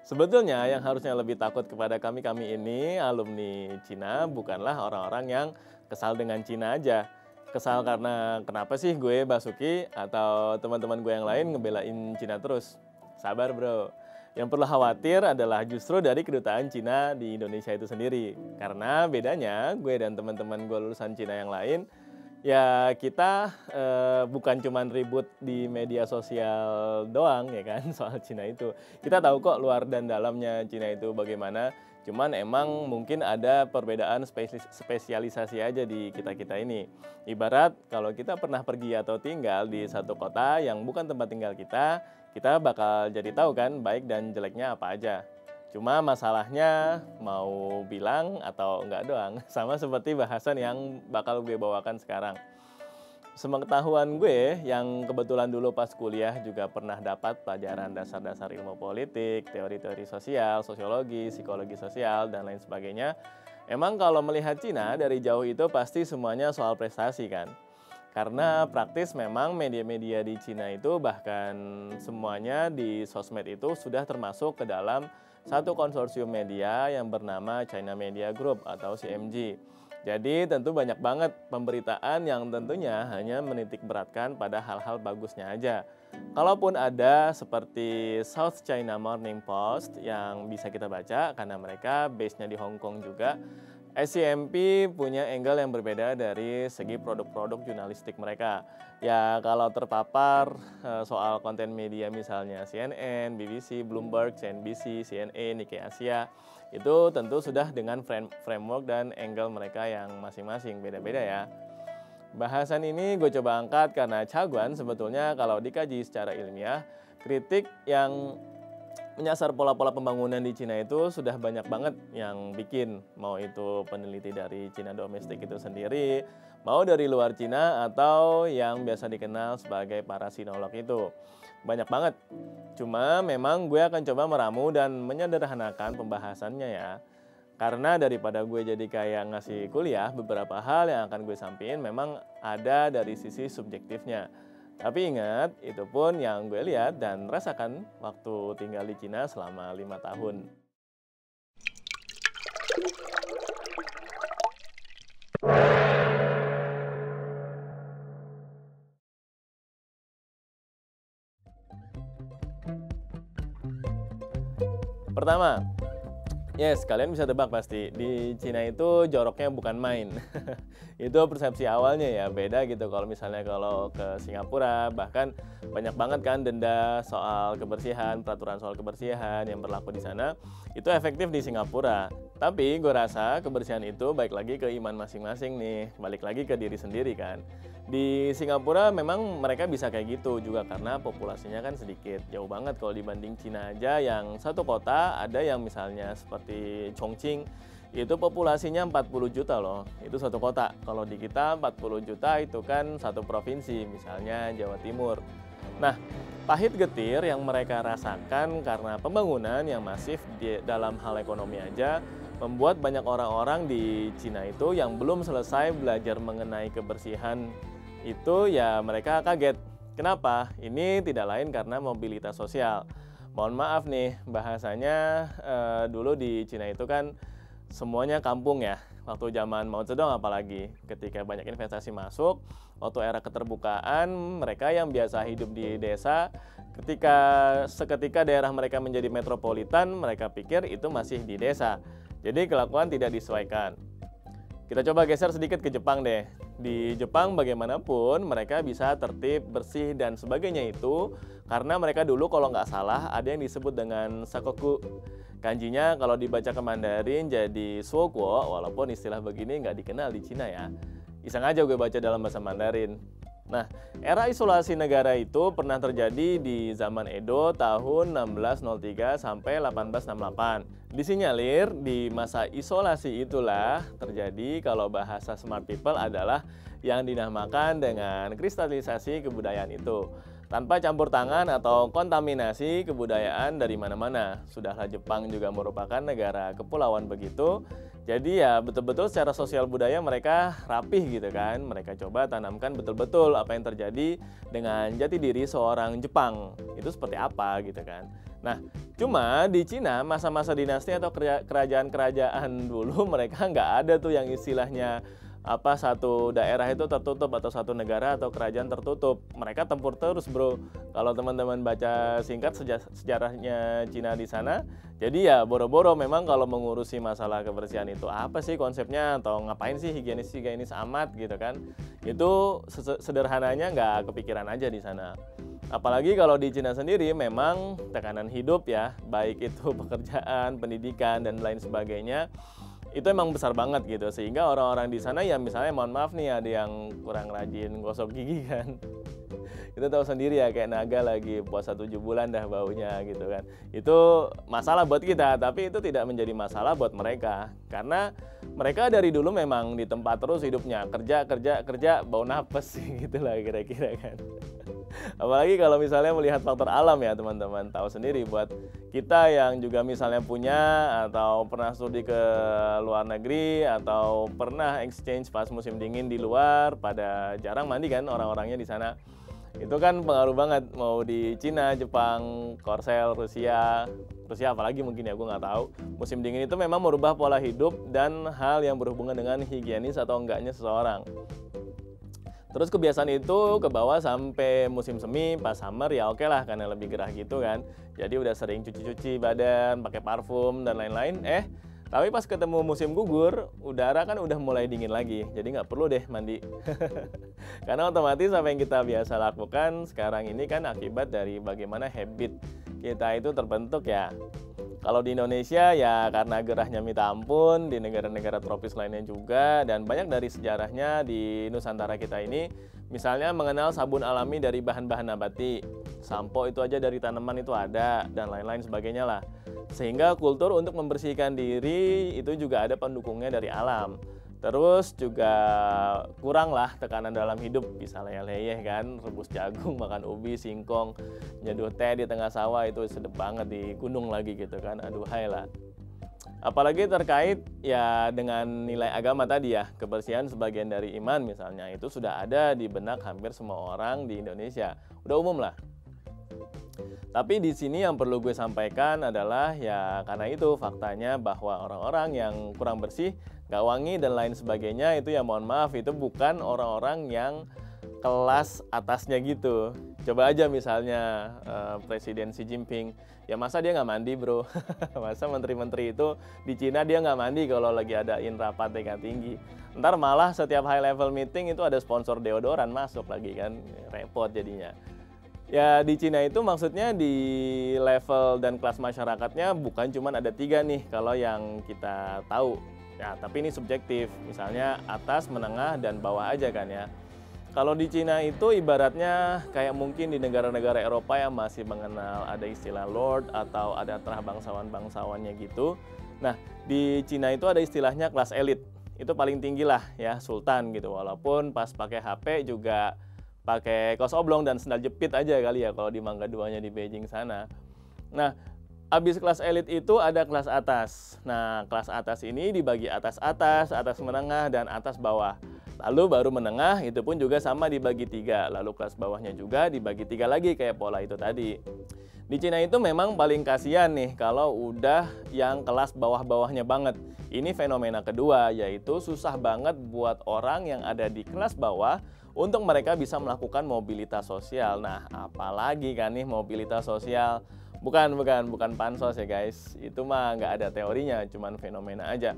Sebetulnya yang harusnya lebih takut kepada kami-kami ini, alumni Cina, bukanlah orang-orang yang kesal dengan Cina aja. Kesal karena kenapa sih gue Basuki atau teman-teman gue yang lain ngebelain Cina terus? Sabar bro. Yang perlu khawatir adalah justru dari kedutaan Cina di Indonesia itu sendiri. Karena bedanya gue dan teman-teman gue lulusan Cina yang lain, ya kita bukan cuman ribut di media sosial doang ya kan soal Cina itu. Kita tahu kok luar dan dalamnya Cina itu bagaimana. Cuman emang mungkin ada perbedaan spesialisasi aja di kita-kita ini. Ibarat kalau kita pernah pergi atau tinggal di satu kota yang bukan tempat tinggal kita bakal jadi tahu kan baik dan jeleknya apa aja. Cuma masalahnya mau bilang atau enggak doang. Sama seperti bahasan yang bakal gue bawakan sekarang. Sepengetahuan gue yang kebetulan dulu pas kuliah juga pernah dapat pelajaran dasar-dasar ilmu politik, teori-teori sosial, sosiologi, psikologi sosial, dan lain sebagainya. Emang kalau melihat Cina dari jauh itu pasti semuanya soal prestasi kan. Karena praktis memang media-media di Cina itu bahkan semuanya di sosmed itu sudah termasuk ke dalam satu konsorsium media yang bernama China Media Group atau CMG. Jadi tentu banyak banget pemberitaan yang tentunya hanya menitik beratkan pada hal-hal bagusnya aja. Kalaupun ada seperti South China Morning Post yang bisa kita baca karena mereka base-nya di Hong Kong juga, SCMP punya angle yang berbeda dari segi produk-produk jurnalistik mereka. Ya kalau terpapar soal konten media misalnya CNN, BBC, Bloomberg, CNBC, CNN, Nikkei Asia, itu tentu sudah dengan framework dan angle mereka yang masing-masing beda-beda ya. Bahasan ini gue coba angkat karena Caguan sebetulnya kalau dikaji secara ilmiah, kritik yang menyasar pola-pola pembangunan di Cina itu sudah banyak banget yang bikin, mau itu peneliti dari Cina domestik itu sendiri, mau dari luar Cina atau yang biasa dikenal sebagai para sinolog itu. Banyak banget. Cuma memang gue akan coba meramu dan menyederhanakan pembahasannya ya. Karena daripada gue jadi kayak ngasih kuliah, beberapa hal yang akan gue sampaikan memang ada dari sisi subjektifnya. Tapi ingat, itu pun yang gue lihat dan rasakan waktu tinggal di Cina selama 5 tahun. Pertama, yes, kalian bisa tebak pasti, di Cina itu joroknya bukan main. Itu persepsi awalnya ya, beda gitu kalau misalnya kalau ke Singapura, bahkan banyak banget kan denda soal kebersihan, peraturan soal kebersihan yang berlaku di sana, itu efektif di Singapura. Tapi gue rasa kebersihan itu baik lagi ke iman masing-masing nih, balik lagi ke diri sendiri kan. Di Singapura memang mereka bisa kayak gitu juga karena populasinya kan sedikit, jauh banget kalau dibanding Cina aja yang satu kota ada yang misalnya seperti Chongqing itu populasinya 40 juta loh, itu satu kota. Kalau di kita 40 juta itu kan satu provinsi, misalnya Jawa Timur. Nah, pahit getir yang mereka rasakan karena pembangunan yang masif dalam hal ekonomi aja membuat banyak orang-orang di Cina itu yang belum selesai belajar mengenai kebersihan itu ya mereka kaget. Kenapa? Ini tidak lain karena mobilitas sosial. Mohon maaf nih, bahasanya dulu di Cina itu kan semuanya kampung ya. Waktu zaman Mao Zedong apalagi, ketika banyak investasi masuk, waktu era keterbukaan, mereka yang biasa hidup di desa, seketika daerah mereka menjadi metropolitan, mereka pikir itu masih di desa. Jadi kelakuan tidak disesuaikan. Kita coba geser sedikit ke Jepang deh. Di Jepang bagaimanapun mereka bisa tertib, bersih, dan sebagainya itu karena mereka dulu kalau nggak salah ada yang disebut dengan sakoku. Kanjinya kalau dibaca ke Mandarin jadi suoguo, walaupun istilah begini nggak dikenal di Cina ya. Iseng aja gue baca dalam bahasa Mandarin. Nah, era isolasi negara itu pernah terjadi di zaman Edo tahun 1603 sampai 1868. Disinyalir di masa isolasi itulah terjadi kalau bahasa smart people adalah yang dinamakan dengan kristalisasi kebudayaan itu. tanpa campur tangan atau kontaminasi kebudayaan dari mana-mana. Sudahlah Jepang juga merupakan negara kepulauan begitu. Jadi ya betul-betul secara sosial budaya mereka rapih gitu kan. Mereka coba tanamkan betul-betul apa yang terjadi dengan jati diri seorang Jepang. Itu seperti apa gitu kan. Nah, cuma di Cina masa-masa dinasti atau kerajaan-kerajaan dulu mereka nggak ada tuh yang istilahnya satu daerah itu tertutup atau satu negara atau kerajaan tertutup. Mereka tempur terus, bro. Kalau teman-teman baca singkat sejarahnya Cina di sana, jadi ya boro-boro memang kalau mengurusi masalah kebersihan itu apa sih konsepnya atau ngapain sih higienis amat gitu kan. Itu sederhananya nggak kepikiran aja di sana. Apalagi kalau di Cina sendiri memang tekanan hidup ya, baik itu pekerjaan, pendidikan, dan lain sebagainya, itu emang besar banget gitu. Sehingga orang-orang di sana ya misalnya mohon maaf nih ada yang kurang rajin gosok gigi kan. Itu tahu sendiri ya kayak naga lagi puasa 7 bulan dah baunya gitu kan. Itu masalah buat kita, tapi itu tidak menjadi masalah buat mereka. Karena mereka dari dulu memang di tempat terus hidupnya, kerja, bau napes gitu lah kira-kira kan. Apalagi kalau misalnya melihat faktor alam ya teman-teman, tahu sendiri buat kita yang juga misalnya punya atau pernah studi ke luar negeri atau pernah exchange pas musim dingin di luar, pada jarang mandi kan orang-orangnya di sana. Itu kan pengaruh banget, mau di Cina, Jepang, Korsel, Rusia apalagi mungkin ya gue nggak tahu. Musim dingin itu memang merubah pola hidup dan hal yang berhubungan dengan higienis atau enggaknya seseorang. Terus kebiasaan itu ke bawah sampai musim semi, pas summer ya oke lah karena lebih gerah gitu kan. Jadi udah sering cuci-cuci badan, pakai parfum dan lain-lain. Tapi pas ketemu musim gugur, udara kan udah mulai dingin lagi. Jadi nggak perlu deh mandi. Karena otomatis apa yang kita biasa lakukan sekarang ini kan akibat dari bagaimana habit kita itu terbentuk ya. Kalau di Indonesia ya karena gerahnya minta ampun, di negara-negara tropis lainnya juga, dan banyak dari sejarahnya di Nusantara kita ini, misalnya mengenal sabun alami dari bahan-bahan nabati, sampo itu aja dari tanaman itu ada, dan lain-lain sebagainya lah. Sehingga kultur untuk membersihkan diri itu juga ada pendukungnya dari alam. Terus juga kurang lah tekanan dalam hidup, bisa leyeh-leyeh kan, rebus jagung, makan ubi, singkong, nyeduh teh di tengah sawah itu sedep banget di gunung lagi gitu kan, aduhai lah. Apalagi terkait ya dengan nilai agama tadi ya, kebersihan sebagian dari iman misalnya, itu sudah ada di benak hampir semua orang di Indonesia, udah umum lah. Tapi di sini yang perlu gue sampaikan adalah ya karena itu faktanya bahwa orang-orang yang kurang bersih, gak wangi dan lain sebagainya itu ya mohon maaf itu bukan orang-orang yang kelas atasnya gitu. Coba aja misalnya Presiden Xi Jinping, ya masa dia nggak mandi bro? Masa menteri-menteri itu di Cina dia nggak mandi kalau lagi adain rapat tingkat tinggi? Ntar malah setiap high level meeting itu ada sponsor deodoran masuk lagi kan, repot jadinya. Ya di Cina itu maksudnya di level dan kelas masyarakatnya bukan cuma ada 3 nih kalau yang kita tahu. Ya, tapi ini subjektif, misalnya atas, menengah, dan bawah aja kan ya. Kalau di Cina itu ibaratnya kayak mungkin di negara-negara Eropa yang masih mengenal ada istilah lord atau ada terah bangsawan-bangsawannya gitu. Nah, di Cina itu ada istilahnya kelas elit. Itu paling tinggi lah ya, sultan gitu. Walaupun pas pakai HP juga pakai kaos oblong dan sendal jepit aja kali ya kalau di Mangga Duanya di Beijing sana. Nah, habis kelas elit itu ada kelas atas. Nah, kelas atas ini dibagi atas, atas menengah, dan atas bawah. Lalu baru menengah itu pun juga sama dibagi 3. Lalu kelas bawahnya juga dibagi 3 lagi kayak pola itu tadi. Di Cina itu memang paling kasihan nih kalau udah yang kelas bawah-bawahnya banget. Ini fenomena kedua, yaitu susah banget buat orang yang ada di kelas bawah untuk mereka bisa melakukan mobilitas sosial. Nah, apalagi kan nih mobilitas sosial. Bukan pansos ya guys, itu mah nggak ada teorinya, cuman fenomena aja.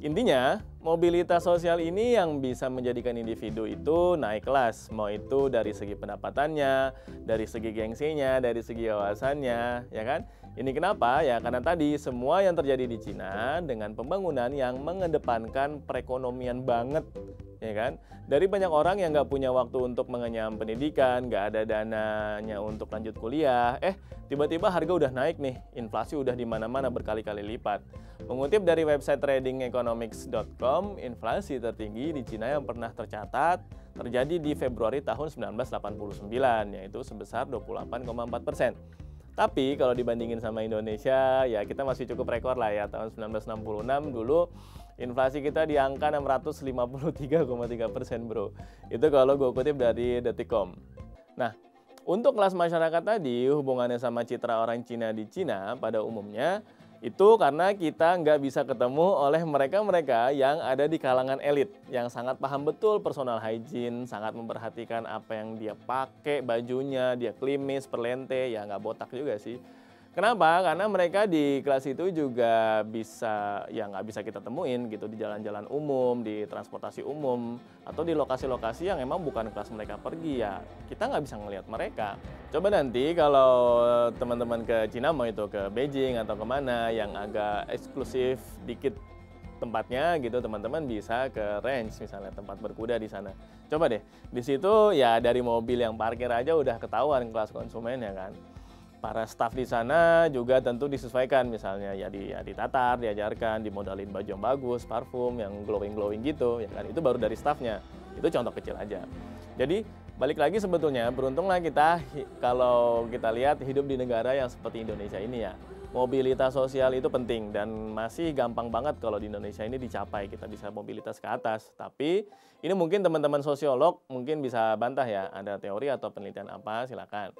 Intinya, mobilitas sosial ini yang bisa menjadikan individu itu naik kelas, mau itu dari segi pendapatannya, dari segi gengsinya, dari segi wawasannya, ya kan? Ini kenapa? Ya karena tadi semua yang terjadi di Cina dengan pembangunan yang mengedepankan perekonomian banget, ya kan? Dari banyak orang yang nggak punya waktu untuk mengenyam pendidikan, nggak ada dananya untuk lanjut kuliah, tiba-tiba harga udah naik nih, inflasi udah di mana-mana berkali-kali lipat. Mengutip dari website tradingeconomics.com, inflasi tertinggi di Cina yang pernah tercatat terjadi di Februari tahun 1989, yaitu sebesar 28,4%. Tapi kalau dibandingin sama Indonesia, ya kita masih cukup rekor lah ya. Tahun 1966 dulu inflasi kita di angka 653,3% bro. Itu kalau gue kutip dari Detikcom. Nah, untuk kelas masyarakat tadi, hubungannya sama citra orang Cina di Cina pada umumnya, itu karena kita nggak bisa ketemu oleh mereka-mereka yang ada di kalangan elit, yang sangat paham betul personal hygiene, sangat memperhatikan apa yang dia pakai, bajunya, dia klimis, perlente, ya nggak botak juga sih. Kenapa? Karena mereka di kelas itu juga bisa, ya nggak bisa kita temuin gitu di jalan-jalan umum, di transportasi umum, atau di lokasi-lokasi yang emang bukan kelas mereka pergi, ya kita nggak bisa ngelihat mereka. Coba nanti kalau teman-teman ke Cina, mau itu ke Beijing atau kemana yang agak eksklusif dikit tempatnya gitu, teman-teman bisa ke range misalnya, tempat berkuda di sana. Coba deh, di situ ya dari mobil yang parkir aja udah ketahuan kelas konsumennya kan. Para staf di sana juga tentu disesuaikan, misalnya ya ditatar, diajarkan, dimodalin baju yang bagus, parfum yang glowing gitu, ya kan, itu baru dari stafnya. Itu contoh kecil aja. Jadi balik lagi sebetulnya beruntunglah kita kalau kita lihat hidup di negara yang seperti Indonesia ini ya. Mobilitas sosial itu penting dan masih gampang banget kalau di Indonesia ini dicapai, kita bisa mobilitas ke atas. Tapi ini mungkin teman-teman sosiolog mungkin bisa bantah ya, ada teori atau penelitian apa, silakan.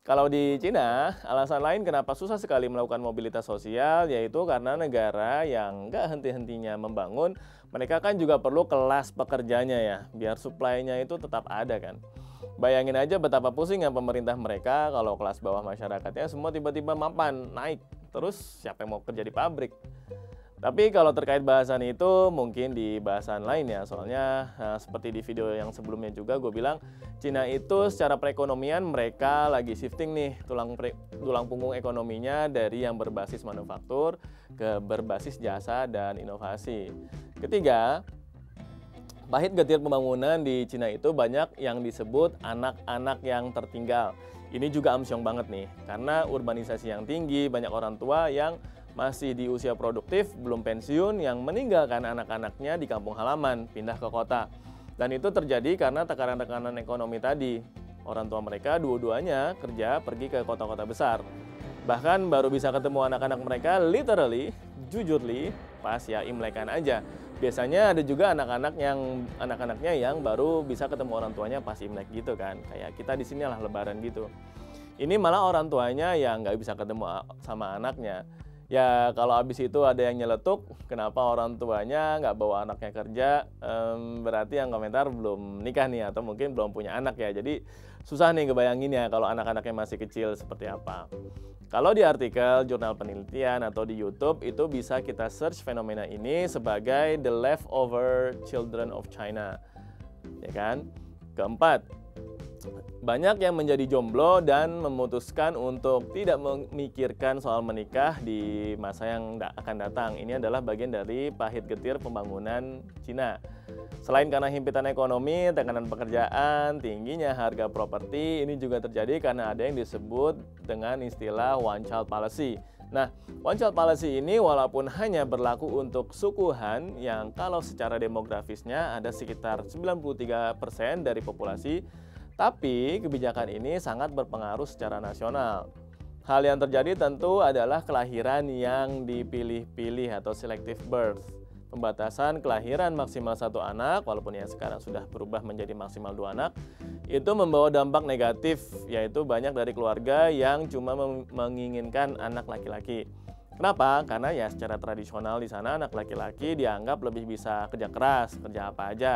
Kalau di Cina, alasan lain kenapa susah sekali melakukan mobilitas sosial yaitu karena negara yang nggak henti-hentinya membangun, mereka kan juga perlu kelas pekerjanya ya, biar supply-nya itu tetap ada kan. Bayangin aja betapa pusingnya pemerintah mereka kalau kelas bawah masyarakatnya semua tiba-tiba mapan, naik, terus siapa yang mau kerja di pabrik? Tapi kalau terkait bahasan itu mungkin di bahasan lain ya, soalnya seperti di video yang sebelumnya juga gue bilang, Cina itu secara perekonomian mereka lagi shifting nih tulang punggung ekonominya dari yang berbasis manufaktur ke berbasis jasa dan inovasi. Ketiga, pahit getir pembangunan di Cina itu banyak yang disebut anak-anak yang tertinggal. Ini juga amsyong banget nih, karena urbanisasi yang tinggi, banyak orang tua yang masih di usia produktif, belum pensiun, yang meninggalkan anak-anaknya di kampung halaman, pindah ke kota. Dan itu terjadi karena tekanan-tekanan ekonomi tadi. Orang tua mereka dua-duanya kerja pergi ke kota-kota besar. Bahkan baru bisa ketemu anak-anak mereka literally, jujurly, pas ya Imlekan aja. Biasanya ada juga anak-anaknya yang baru bisa ketemu orang tuanya pas Imlek gitu kan. Kayak kita di sini lah lebaran gitu. Ini malah orang tuanya yang nggak bisa ketemu sama anaknya. Ya kalau abis itu ada yang nyeletuk, kenapa orang tuanya nggak bawa anaknya kerja, berarti yang komentar belum nikah nih atau mungkin belum punya anak ya. Jadi susah nih ngebayangin ya kalau anak-anaknya masih kecil seperti apa. Kalau di artikel, jurnal penelitian atau di YouTube itu bisa kita search fenomena ini sebagai the leftover children of China. Ya kan? Keempat, banyak yang menjadi jomblo dan memutuskan untuk tidak memikirkan soal menikah di masa yang akan datang. Ini adalah bagian dari pahit getir pembangunan Cina. Selain karena himpitan ekonomi, tekanan pekerjaan, tingginya harga properti, ini juga terjadi karena ada yang disebut dengan istilah one child policy. Nah, one child policy ini walaupun hanya berlaku untuk suku Han yang kalau secara demografisnya ada sekitar 93% dari populasi, tapi kebijakan ini sangat berpengaruh secara nasional. Hal yang terjadi tentu adalah kelahiran yang dipilih-pilih atau selective birth. Pembatasan kelahiran maksimal 1 anak, walaupun ya sekarang sudah berubah menjadi maksimal 2 anak, itu membawa dampak negatif, yaitu banyak dari keluarga yang cuma menginginkan anak laki-laki. Kenapa? Karena ya secara tradisional di sana anak laki-laki dianggap lebih bisa kerja keras, kerja apa aja,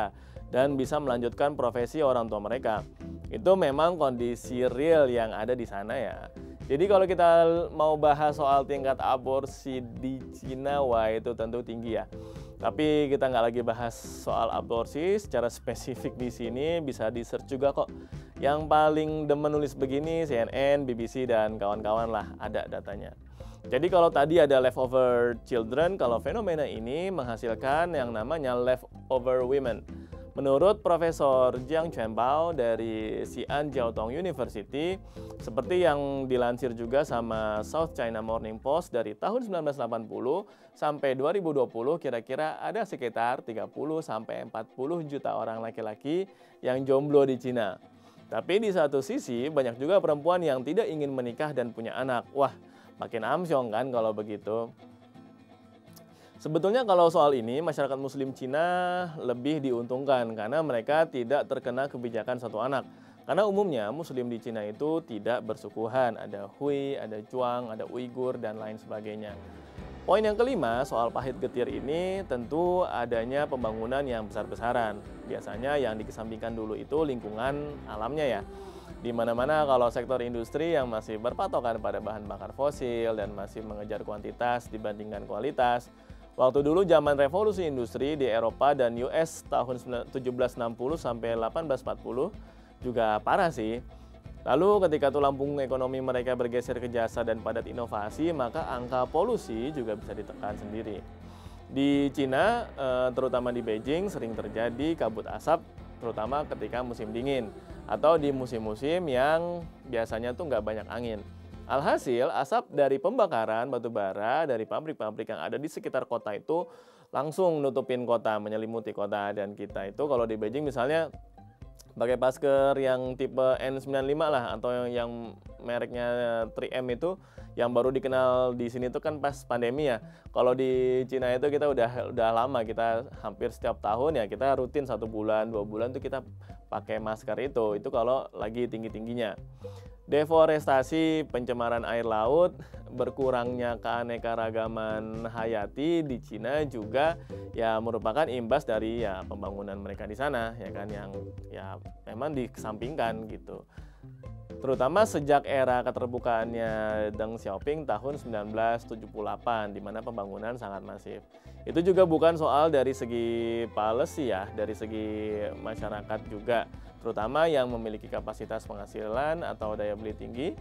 dan bisa melanjutkan profesi orang tua mereka. Itu memang kondisi real yang ada di sana ya. Jadi kalau kita mau bahas soal tingkat aborsi di Cina, wah itu tentu tinggi ya. Tapi kita nggak lagi bahas soal aborsi secara spesifik di sini, bisa di-search juga kok. Yang paling demen nulis begini CNN, BBC, dan kawan-kawan lah, ada datanya. Jadi kalau tadi ada leftover children, kalau fenomena ini menghasilkan yang namanya leftover women. Menurut Profesor Jiang Quanbao dari Xi'an Jiaotong University, seperti yang dilansir juga sama South China Morning Post dari tahun 1980 sampai 2020 kira-kira ada sekitar 30 sampai 40 juta orang laki-laki yang jomblo di Cina. Tapi di satu sisi banyak juga perempuan yang tidak ingin menikah dan punya anak. Wah, makin amsyong kan kalau begitu. Sebetulnya kalau soal ini, masyarakat muslim Cina lebih diuntungkan karena mereka tidak terkena kebijakan satu anak. Karena umumnya muslim di Cina itu tidak bersukuhan, ada Hui, ada Zhuang, ada Uighur, dan lain sebagainya. Poin yang kelima soal pahit getir ini tentu adanya pembangunan yang besar-besaran. Biasanya yang dikesampingkan dulu itu lingkungan alamnya ya. Di mana-mana kalau sektor industri yang masih berpatokan pada bahan bakar fosil dan masih mengejar kuantitas dibandingkan kualitas. Waktu dulu zaman revolusi industri di Eropa dan US tahun 1760 sampai 1840 juga parah sih. Lalu ketika tulang punggung ekonomi mereka bergeser ke jasa dan padat inovasi, maka angka polusi juga bisa ditekan sendiri. Di Cina, terutama di Beijing, sering terjadi kabut asap, terutama ketika musim dingin atau di musim-musim yang biasanya tuh nggak banyak angin. Alhasil, asap dari pembakaran batu bara dari pabrik-pabrik yang ada di sekitar kota itu langsung nutupin kota, menyelimuti kota. Dan kita itu kalau di Beijing misalnya pakai masker yang tipe N95 lah, atau yang mereknya 3M itu, yang baru dikenal di sini tuh kan pas pandemi ya. Kalau di Cina itu kita udah lama, kita hampir setiap tahun ya kita rutin 1 bulan, 2 bulan tuh kita pakai masker itu kalau lagi tinggi-tingginya. Deforestasi, pencemaran air laut, berkurangnya keanekaragaman hayati di Cina juga ya merupakan imbas dari ya pembangunan mereka di sana ya kan, yang ya memang dikesampingkan gitu. Terutama sejak era keterbukaannya Deng Xiaoping tahun 1978 di mana pembangunan sangat masif. Itu juga bukan soal dari segi policy ya, dari segi masyarakat juga, terutama yang memiliki kapasitas penghasilan atau daya beli tinggi.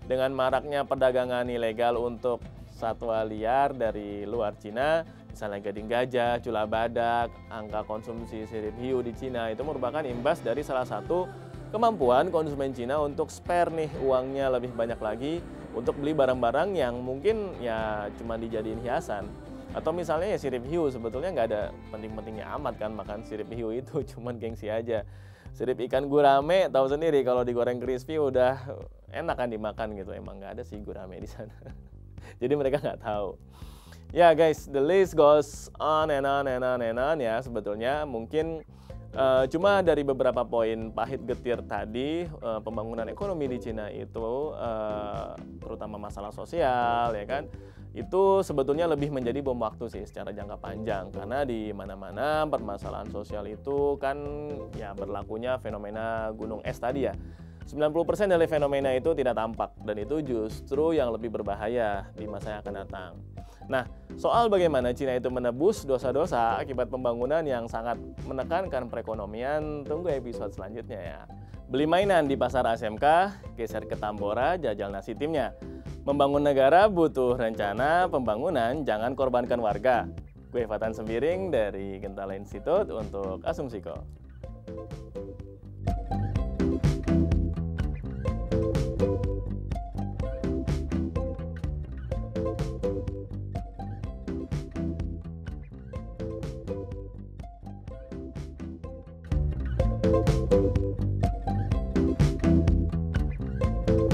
Dengan maraknya perdagangan ilegal untuk satwa liar dari luar Cina, misalnya gading gajah, cula badak, angka konsumsi sirip hiu di Cina itu merupakan imbas dari salah satu kemampuan konsumen Cina untuk spare nih uangnya lebih banyak lagi untuk beli barang-barang yang mungkin ya cuma dijadiin hiasan. Atau misalnya ya sirip hiu, sebetulnya nggak ada penting-pentingnya amat kan makan sirip hiu itu, cuman gengsi aja. Sirip ikan gurame tahu sendiri kalau digoreng crispy udah enak kan dimakan gitu, emang nggak ada sih gurame di sana. Jadi mereka nggak tahu. Ya guys, the list goes on and on and on and on ya. Sebetulnya mungkin cuma dari beberapa poin pahit getir tadi, pembangunan ekonomi di Cina itu terutama masalah sosial ya kan, itu sebetulnya lebih menjadi bom waktu sih secara jangka panjang, karena di mana-mana permasalahan sosial itu kan ya berlakunya fenomena gunung es tadi ya. 90% dari fenomena itu tidak tampak dan itu justru yang lebih berbahaya di masa yang akan datang. Nah, soal bagaimana Cina itu menebus dosa-dosa akibat pembangunan yang sangat menekankan perekonomian, tunggu episode selanjutnya ya. Beli mainan di pasar ASMK, geser ke Tambora, jajal nasi timnya. Membangun negara butuh rencana pembangunan, jangan korbankan warga. Gue Fatan Sembiring dari Gentala Institute untuk Asumsiko.